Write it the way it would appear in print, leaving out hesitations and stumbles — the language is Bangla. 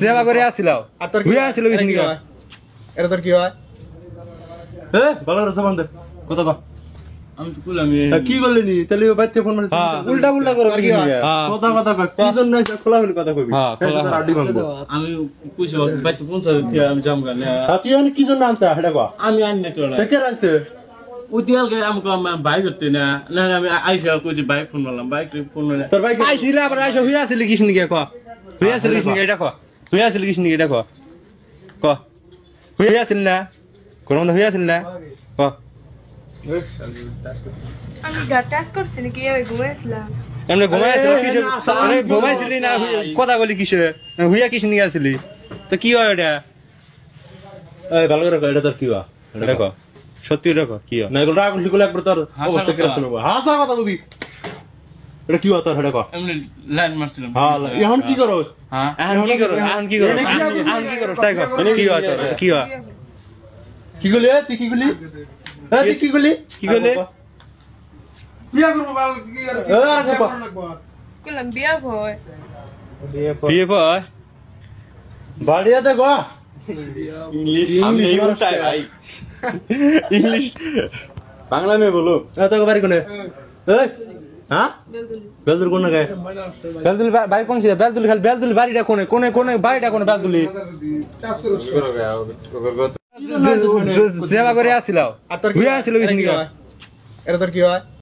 সেবা করে আসছিলাম আর তোর হইয়া আসছিল কিছু নিকা এটা তোর কি হয় ভালো করে জবান দে কথা কও আমি তো কইলাম কি বললি নি তাহলে বাইতে ফোন মারছিস উল্টা উল্টা করে কি কথা কথা কই কি জন্য না খোলা হলি কথা কইবি আড্ডি ভাঙবো আমি কইছি বাইতে পৌঁছা দিতে আমি জাম গান তুই মানে কি জন্য আনছা হেডা কও আমি আননে তো না কে রাখছে ওই দিয়ালকে আমাকে বাইক করতে না না আমি আইসা কইছি বাইক ফোন মারলাম বাইক ফোন মারলাম তোর বাইক আইছিল আবার আইসো হইয়া আসছিল কিছু নিকা ক হইয়া আসছিল কিছু নিকা এটা ক হইয়া আসছিল কিছু নিকা এটা ক ক হইয়া আসছিল না কোন হইয়া আসছিল না ক আমি গাট টাচ করছি নাকি আমি ঘুমাইছিলাম এমনি ঘুমাইছিল কিসে মানে ঘুমাইছিলি না কথা বলি কিসে হইয়া কিছু নিকা আসলি তো কি হয় এটা এই ভালো করে কও এটা তোর কি হয় এটা ক সত্যি এটা ক কি হয় না এগুলো রাগ লিখলে একবার তোর অবস্থা কি শুনবো হাসা কথা কবি এটা কি হয় তোর হেডা কও এমনি লাইন মারছিলাম হ্যাঁ এখন কি করো হ্যাঁ এখন কি করো এখন কি করো এখন কি করো তাই ক কি হয় তোর কি হয় কি গলি তুই কি গলি তুই কি গলি কি করলে বিয়া করব বাল কি কইলাম বিয়া হয় বিয়ে পয় বাড়িয়া দে গো इंग्लिश हम नहीं बोलता है भाई इंग्लिश বাংলা মে বলো তো বাড়ি কোনে এই হ্যাঁ বেলদুল কোন গায় বেলদুল বাড়ি কোন ছিল বেলদুল খালি বেলদুল বাড়িটা কোনে কোনে কোনে বাড়িটা কোনে বেলদুলি সেবা করে আসছিলাম আর তোর হইয়া আসছিল কিছু নিকা এটা তোর কি হয়